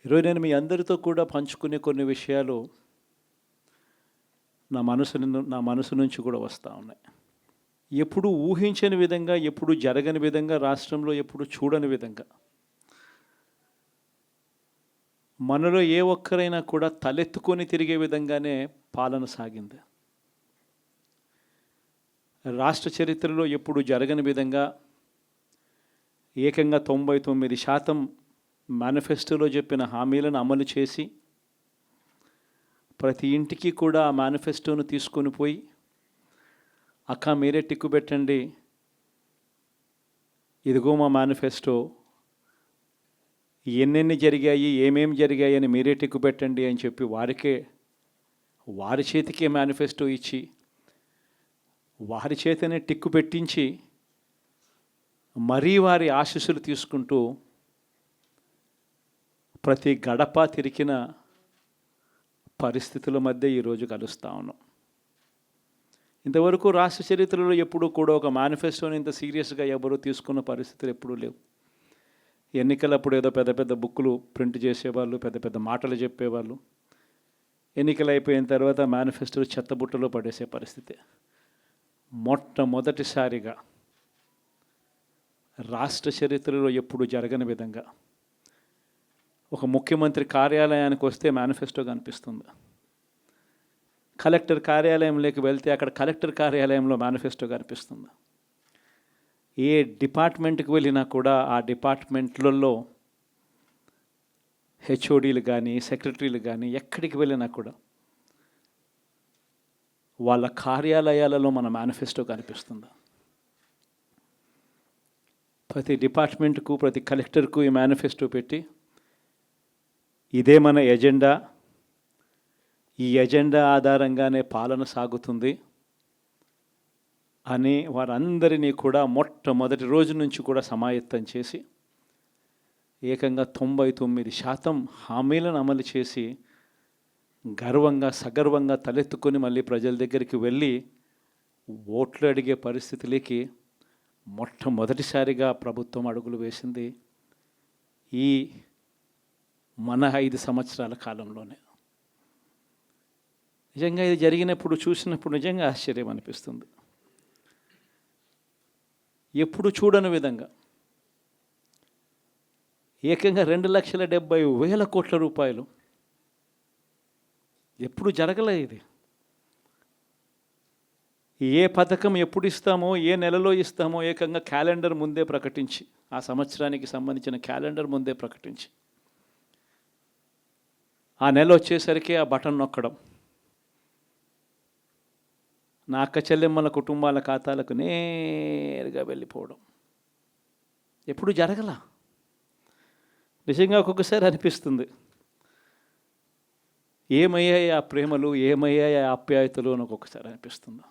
ఈరోజు నేను మీ అందరితో కూడా పంచుకునే కొన్ని విషయాలు నా మనసు నుంచి కూడా వస్తూ ఉన్నాయి. ఎప్పుడు ఊహించని విధంగా, ఎప్పుడు జరగని విధంగా, రాష్ట్రంలో ఎప్పుడు చూడని విధంగా మనలో ఏ ఒక్కరైనా కూడా తలెత్తుకొని తిరిగే విధంగానే పాలన సాగింది. రాష్ట్ర చరిత్రలో ఎప్పుడు జరగని విధంగా ఏకంగా 99% మేనిఫెస్టోలో చెప్పిన హామీలను అమలు చేసి ప్రతి ఇంటికి కూడా ఆ మేనిఫెస్టోను తీసుకొని పోయి, అక్క మీరే టిక్కు పెట్టండి, ఇదిగో మా మేనిఫెస్టో, ఎన్నెన్ని జరిగాయి, ఏమేమి జరిగాయి అని మీరే టిక్కు పెట్టండి అని చెప్పి వారి చేతికే మేనిఫెస్టో ఇచ్చి వారి చేతనే టిక్కు పెట్టించి మరీ వారి ఆశీస్సులు తీసుకుంటూ ప్రతి గడప తిరిగిన పరిస్థితుల మధ్య ఈరోజు కలుస్తూ ఉన్నాం. ఇంతవరకు రాష్ట్ర చరిత్రలో ఎప్పుడూ కూడా ఒక మేనిఫెస్టోని ఇంత సీరియస్గా ఎవరు తీసుకున్న పరిస్థితులు ఎప్పుడూ లేవు. ఎన్నికలప్పుడు ఏదో పెద్ద పెద్ద బుక్కులు ప్రింట్ చేసేవాళ్ళు, పెద్ద పెద్ద మాటలు చెప్పేవాళ్ళు. ఎన్నికలు అయిపోయిన తర్వాత మేనిఫెస్టో చెత్తబుట్టలో పడేసే పరిస్థితి. మొట్టమొదటిసారిగా రాష్ట్ర చరిత్రలో ఎప్పుడు జరగని విధంగా ఒక ముఖ్యమంత్రి కార్యాలయానికి వస్తే మేనిఫెస్టో కనిపిస్తుంది. కలెక్టర్ కార్యాలయంలోకి వెళ్తే అక్కడ కలెక్టర్ కార్యాలయంలో మేనిఫెస్టో కనిపిస్తుంది. ఏ డిపార్ట్మెంట్కి వెళ్ళినా కూడా ఆ డిపార్ట్మెంట్లలో హెచ్ఓడీలు కానీ, సెక్రటరీలు కానీ ఎక్కడికి వెళ్ళినా కూడా వాళ్ళ కార్యాలయాలలో మన మేనిఫెస్టో కనిపిస్తుంది. ప్రతి డిపార్ట్మెంట్కు, ప్రతి కలెక్టర్కు ఈ మేనిఫెస్టో పెట్టి, ఇదే మన ఎజెండా, ఈ ఎజెండా ఆధారంగానే పాలన సాగుతుంది అని వారందరినీ కూడా మొట్టమొదటి రోజు నుంచి కూడా సమాయత్తం చేసి ఏకంగా 99% హామీలను అమలు చేసి గర్వంగా, సగర్వంగా తలెత్తుకొని మళ్ళీ ప్రజల దగ్గరికి వెళ్ళి ఓట్లు అడిగే పరిస్థితులకి మొట్టమొదటిసారిగా ప్రభుత్వం అడుగులు వేసింది ఈ మన 5 సంవత్సరాల కాలంలోనే. నిజంగా ఇది జరిగినప్పుడు, చూసినప్పుడు నిజంగా ఆశ్చర్యం అనిపిస్తుంది. ఎప్పుడు చూడని విధంగా ఏకంగా 2,70,000 కోట్ల రూపాయలు, ఎప్పుడు జరగలే ఇది. ఏ పథకం ఎప్పుడు ఇస్తామో, ఏ నెలలో ఇస్తామో ఏకంగా క్యాలెండర్ ముందే ప్రకటించి, ఆ సంవత్సరానికి సంబంధించిన క్యాలెండర్ ముందే ప్రకటించి, ఆ నెల వచ్చేసరికి ఆ బటన్ నొక్కడం, నా అక్క చెల్లెమ్మల కుటుంబాల ఖాతాలకు నేరుగా వెళ్ళిపోవడం ఎప్పుడు జరగల. నిజంగా ఒక్కొక్కసారి అనిపిస్తుంది, ఏమయ్యాయి ఆ ప్రేమలు, ఏమయ్యాయి ఆ ఆప్యాయతలు అని ఒక్కొక్కసారి అనిపిస్తుంది.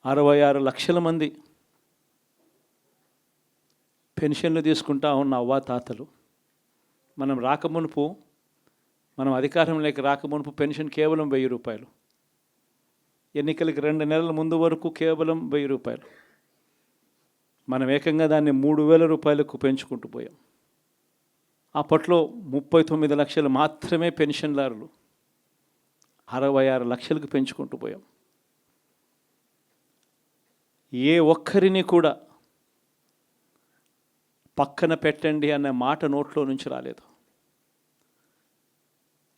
66 లక్షల మంది పెన్షన్లు తీసుకుంటా ఉన్న అవ్వాతాతలు, మనం అధికారంలోకి రాకమునుపు పెన్షన్ కేవలం 1000 రూపాయలు, ఎన్నికలకి 2 నెలల ముందు వరకు కేవలం 1000 రూపాయలు. మనం ఏకంగా దాన్ని 3,000 రూపాయలకు పెంచుకుంటూ పోయాం. అప్పట్లో 39 లక్షలు మాత్రమే పెన్షన్దారులు, 66 లక్షలకు పెంచుకుంటూ పోయాం. ఏ ఒక్కరిని కూడా పక్కన పెట్టండి అనే మాట నోట్లో నుంచి రాలేదు.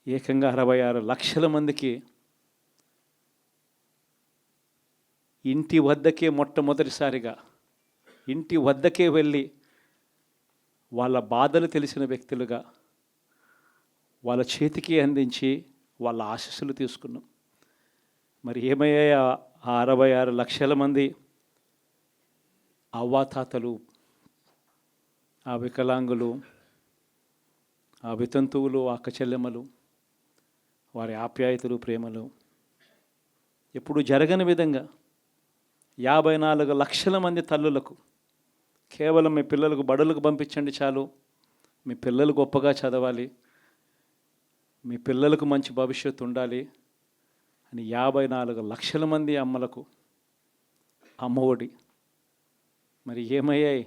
ఏకంగా 66 లక్షల మందికి ఇంటి వద్దకే మొట్టమొదటిసారిగా ఇంటి వద్దకే వెళ్ళి వాళ్ళ బాధలు తెలిసిన వ్యక్తులుగా వాళ్ళ చేతికి అందించి వాళ్ళ ఆశీస్సులు తీసుకున్నాం. మరి ఏమయ్యాయి ఆ 66 లక్షల మంది అవ్వాతాతలు, ఆ వికలాంగులు, ఆ వితంతువులు, అక్క చెల్లెమ్మలు, వారి ఆప్యాయతలు, ప్రేమలు ఎప్పుడు జరగని విధంగా 54 లక్షల మంది తల్లులకు కేవలం మీ పిల్లలకు బడులకు పంపించండి చాలు, మీ పిల్లలు గొప్పగా చదవాలి, మీ పిల్లలకు మంచి భవిష్యత్తు ఉండాలి అని 54 లక్షల మంది అమ్మలకు అమ్మఒడి. మరి ఏమయ్యాయి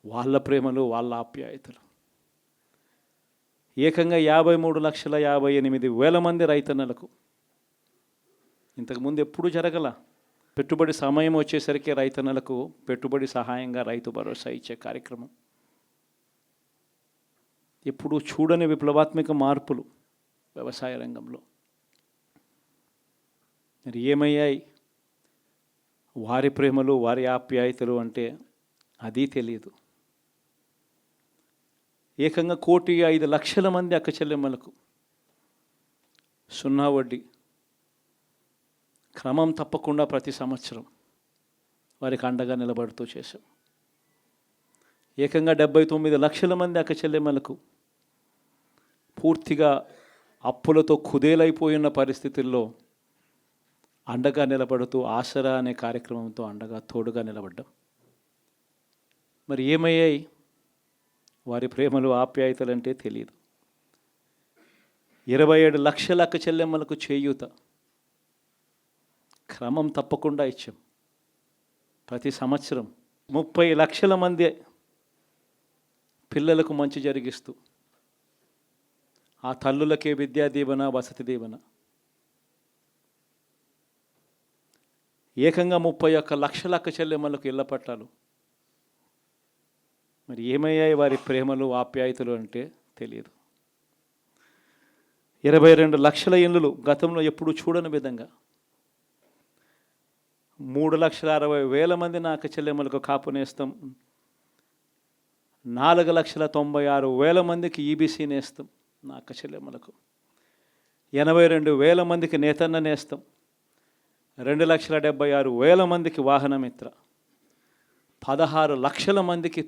వాళ్ళ ప్రేమలు, వాళ్ళ ఆప్యాయతలు? ఏకంగా 53,58,000 మంది రైతన్నలకు. ఇంతకుముందు ఎప్పుడూ జరగల. పెట్టుబడి సమయం వచ్చేసరికి రైతన్నలకు పెట్టుబడి సహాయంగా రైతు భరోసా ఇచ్చే కార్యక్రమం. ఎప్పుడూ చూడని విప్లవాత్మక మార్పులు వ్యవసాయ రంగంలో. మరి ఏమయ్యాయి వారి ప్రేమలు, వారి ఆప్యాయతలు అంటే అది తెలియదు. ఏకంగా 1,05,00,000 మంది అక్క చెల్లెమ్మలకు 0 వడ్డీ క్రమం తప్పకుండా ప్రతి సంవత్సరం వారికి అండగా నిలబడుతూ చేశాం. ఏకంగా 79,00,000 మంది అక్క చెల్లెమ్మలకు పూర్తిగా అప్పులతో కుదేలైపోయిన పరిస్థితుల్లో అండగా నిలబడుతూ ఆసరా అనే కార్యక్రమంతో అండగా తోడుగా నిలబడ్డాం. మరి ఏమయ్యాయి వారి ప్రేమలు, ఆప్యాయతలు అంటే తెలియదు. 27 లక్షల అక్క చెల్లెమ్మలకు చేయూత క్రమం తప్పకుండా ఇచ్చాం. ప్రతి సంవత్సరం 30 లక్షల మంది పిల్లలకు మంచి జరిగిస్తూ ఆ తల్లులకే విద్యా దీవెన, వసతి దీవెన. ఏకంగా 31 లక్షల అక్క చెల్లెమ్మలకు ఇళ్ల పట్టాలు. మరి ఏమయ్యాయి వారి ప్రేమలు, ఆప్యాయతలు అంటే తెలియదు. 22 లక్షల ఇళ్ళు గతంలో ఎప్పుడు చూడని విధంగా 3,60,000 మంది నా అక్క చెల్లెమ్మలకు కాపు నేస్తం, 4,96,000 మందికి ఈబీసీ నేస్తం నా అక్క చెల్లెమ్మలకు, 82,000 మందికి నేతన్న నేస్తం, 2,76,000 మందికి వాహనమిత్ర, 16 లక్షల మందికి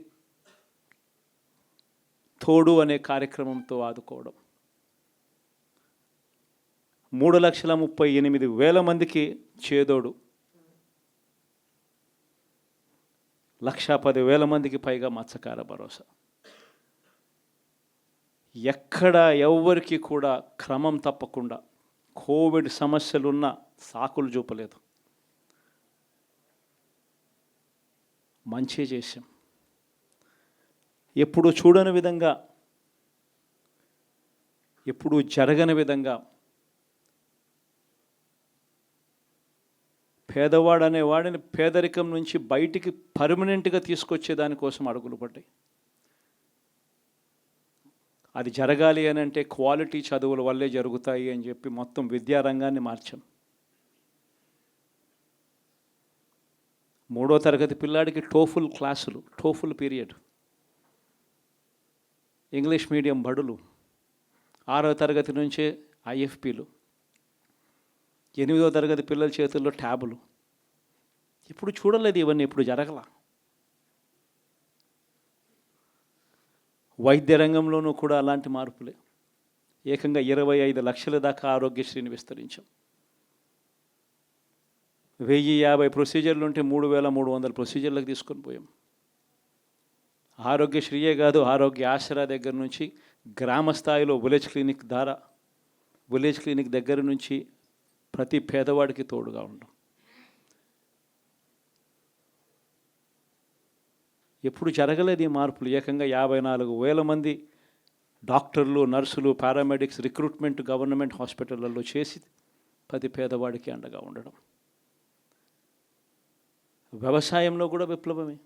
తోడు అనే కార్యక్రమంతో ఆదుకోవడం, 3,38,000 మందికి చేదోడు, 1,10,000 మందికి పైగా మత్స్యకార భరోసా. ఎక్కడ ఎవ్వరికి కూడా క్రమం తప్పకుండా కోవిడ్ సమస్యలున్న సాకులు చూపలేదు. మంచి చేశాం. ఎప్పుడు చూడని విధంగా, ఎప్పుడు జరగని విధంగా పేదవాడు అనేవాడిని పేదరికం నుంచి బయటికి పర్మనెంట్గా తీసుకొచ్చే దానికోసం అడుగులు పడ్డాయి. అది జరగాలి అని అంటే క్వాలిటీ చదువుల వల్లే జరుగుతాయి అని చెప్పి మొత్తం విద్యారంగాన్ని మార్చాం. 3వ తరగతి పిల్లాడికి టోఫుల్ క్లాసులు, టోఫుల్ పీరియడ్, ఇంగ్లీష్ మీడియం బడులు, 6వ తరగతి నుంచే ఐఎఫ్పీలు, 8వ తరగతి పిల్లల చేతుల్లో ట్యాబులు. ఇప్పుడు చూడలేదు ఇవన్నీ, ఇప్పుడు జరగల. వైద్య రంగంలోనూ కూడా అలాంటి మార్పులే. ఏకంగా 25 లక్షల దాకా ఆరోగ్యశ్రీని విస్తరించాం. 1,050 ప్రొసీజర్లు ఉంటే 3,300 ప్రొసీజర్లకు తీసుకొని పోయాం. ఆరోగ్యశ్రీయే కాదు, ఆరోగ్య ఆసరా దగ్గర నుంచి గ్రామ స్థాయిలో విలేజ్ క్లినిక్ దగ్గర నుంచి ప్రతి పేదవాడికి తోడుగా ఉండడం. ఎప్పుడు జరగలేదు ఈ మార్పులు. ఏకంగా 54,000 మంది డాక్టర్లు, నర్సులు, పారామెడిక్స్ రిక్రూట్మెంట్ గవర్నమెంట్ హాస్పిటళ్లలో చేసి ప్రతి పేదవాడికి అండగా ఉండడం. వ్యవసాయంలో కూడా విప్లవమే.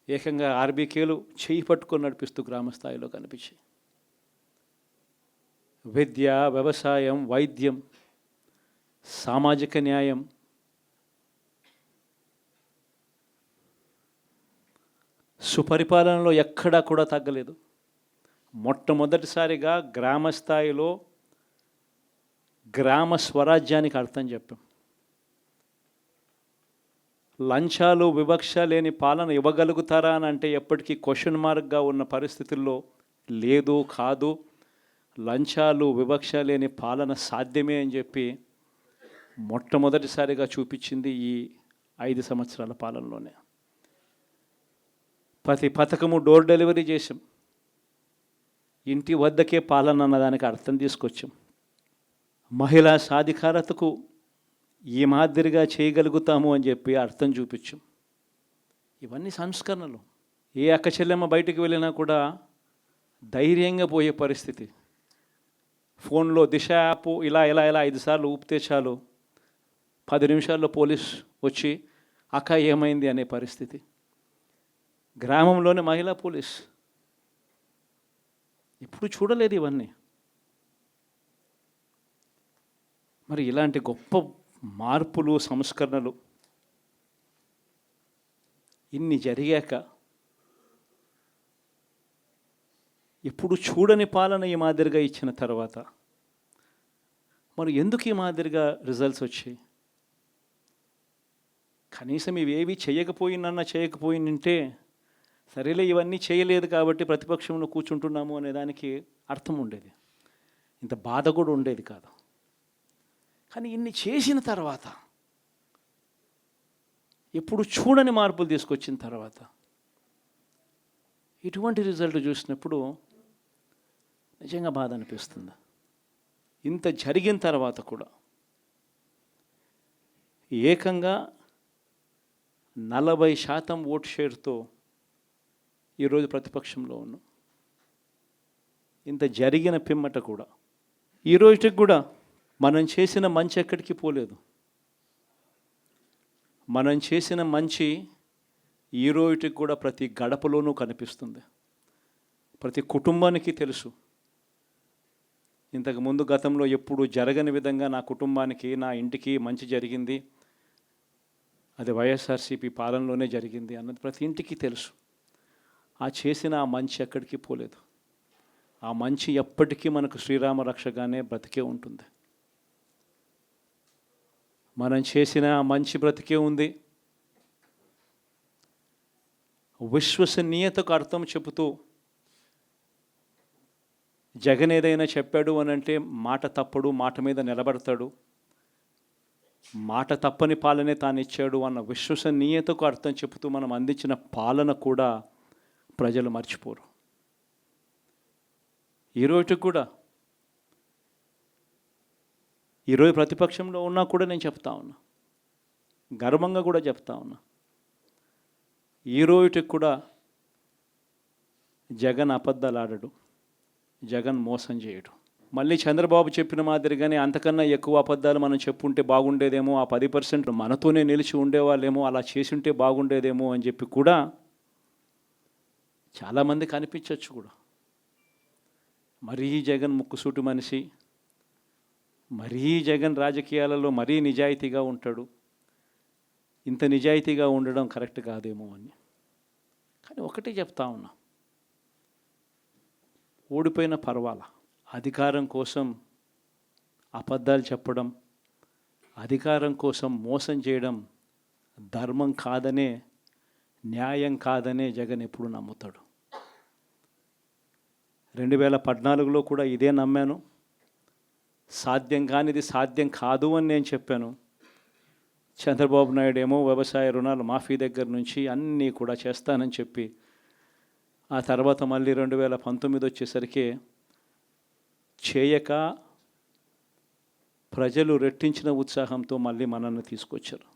ఏకంగా ఆర్బీకేలు చేయి పట్టుకొని నడిపిస్తూ గ్రామ స్థాయిలో కనిపించాయి. విద్య, వ్యవసాయం, వైద్యం, సామాజిక న్యాయం, సుపరిపాలనలో ఎక్కడా కూడా తగ్గలేదు. మొట్టమొదటిసారిగా గ్రామ స్థాయిలో గ్రామ స్వరాజ్యానికి అర్థం చెప్పాం. లంచాలు, వివక్ష లేని పాలన ఇవ్వగలుగుతారా అని అంటే ఎప్పటికీ క్వశ్చన్ మార్క్గా ఉన్న పరిస్థితుల్లో లేదు, కాదు, లంచాలు, వివక్ష లేని పాలన సాధ్యమే అని చెప్పి మొట్టమొదటిసారిగా చూపించింది ఈ 5 సంవత్సరాల పాలనలోనే. ప్రతి పథకము డోర్ డెలివరీ చేసాం. ఇంటి వద్దకే పాలన అన్నదానికి అర్థం తీసుకొచ్చాం. మహిళా సాధికారతకు ఈ మాదిరిగా చేయగలుగుతాము అని చెప్పి అర్థం చూపించాం. ఇవన్నీ సంస్కరణలు. ఏ అక్క చెల్లెమ్మ బయటికి వెళ్ళినా కూడా ధైర్యంగా పోయే పరిస్థితి. ఫోన్లో దిశ యాప్ ఇలా 5 సార్లు ఊపితే చాలు 10 నిమిషాల్లో పోలీస్ వచ్చి అక్క ఏమైంది అనే పరిస్థితి. గ్రామంలోనే మహిళా పోలీస్. ఇప్పుడు చూడలేదు ఇవన్నీ. మరి ఇలాంటి గొప్ప మార్పులు, సంస్కరణలు ఇన్ని జరిగాక ఇప్పుడు చూడని పాలన ఈ మాదిరిగా ఇచ్చిన తర్వాత మరి ఎందుకు ఈ మాదిరిగా రిజల్ట్స్ వచ్చాయి? కనీసం ఇవేవి చేయకపోయిందంటే సరేలే ఇవన్నీ చేయలేదు కాబట్టి ప్రతిపక్షంలో కూర్చుంటున్నాము అనే దానికి అర్థం ఉండేది, ఇంత బాధ కూడా ఉండేది కాదు. కానీ ఇన్ని చేసిన తర్వాత, ఎప్పుడు చూడని మార్పులు తీసుకొచ్చిన తర్వాత ఇటువంటి రిజల్ట్ చూసినప్పుడు నిజంగా బాధ అనిపిస్తుంది. ఇంత జరిగిన తర్వాత కూడా ఏకంగా 40% ఓట్ షేర్తో ఈరోజు ప్రతిపక్షంలో ఉన్నాం. ఇంత జరిగిన పిమ్మట కూడా ఈ రోజుకి కూడా మనం చేసిన మంచి ఎక్కడికి పోలేదు. మనం చేసిన మంచి ఈ రోజుకి కూడా ప్రతి గడపలోనూ కనిపిస్తుంది, ప్రతి కుటుంబానికి తెలుసు. ఇంతకుముందు గతంలో ఎప్పుడు జరగని విధంగా నా కుటుంబానికి, నా ఇంటికి మంచి జరిగింది, అది వైఎస్ఆర్సీపీ పాలనలోనే జరిగింది అన్నది ప్రతి ఇంటికి తెలుసు. ఆ చేసిన ఆ మంచి ఎక్కడికి పోలేదు. ఆ మంచి ఎప్పటికీ మనకు శ్రీరామ రక్షగానే బ్రతికే ఉంటుంది. మనం చేసిన ఆ మంచి బ్రతికే ఉంది. విశ్వసనీయతకు అర్థం చెబుతూ జగన్ ఏదైనా చెప్పాడు అని అంటే మాట తప్పడు, మాట మీద నిలబడతాడు, మాట తప్పని పాలనే తాను ఇచ్చాడు అన్న విశ్వసనీయతకు అర్థం చెబుతూ మనం అందించిన పాలన కూడా ప్రజలు మర్చిపోరు. ఈరోజు కూడా ఈరోజు ప్రతిపక్షంలో ఉన్నా కూడా నేను చెప్తా ఉన్నా, గర్వంగా కూడా చెప్తా ఉన్నా, ఈరోజుకి కూడా జగన్ అబద్ధాలు ఆడడు, జగన్ మోసం చేయడు. మళ్ళీ చంద్రబాబు చెప్పిన మాదిరిగానే అంతకన్నా ఎక్కువ అబద్ధాలు మనం చెప్పుంటే బాగుండేదేమో, ఆ 10% మనతోనే నిలిచి ఉండేవాళ్ళేమో, అలా చేసుంటే బాగుండేదేమో అని చెప్పి కూడా చాలామంది కనిపించవచ్చు కూడా. మరీ జగన్ ముక్కుసూటి మనిషి, మరీ జగన్ రాజకీయాలలో మరీ నిజాయితీగా ఉంటాడు, ఇంత నిజాయితీగా ఉండడం కరెక్ట్ కాదేమో అని. కానీ ఒకటే చెప్తా ఉన్నా, ఓడిపోయిన పర్వాలా, అధికారం కోసం అబద్ధాలు చెప్పడం, అధికారం కోసం మోసం చేయడం ధర్మం కాదనే, న్యాయం కాదనే జగన్ ఎప్పుడు నమ్ముతాడు. 2014లో కూడా ఇదే నమ్మాను. సాధ్యం కానిది సాధ్యం కాదు అని నేను చెప్పాను. చంద్రబాబు నాయుడు ఏమో వ్యవసాయ రుణాలు మాఫీ దగ్గర నుంచి అన్నీ కూడా చేస్తానని చెప్పి, ఆ తర్వాత మళ్ళీ 2019 వచ్చేసరికి చేయక ప్రజలు రెట్టించిన ఉత్సాహంతో మళ్ళీ మనల్ని తీసుకొచ్చారు.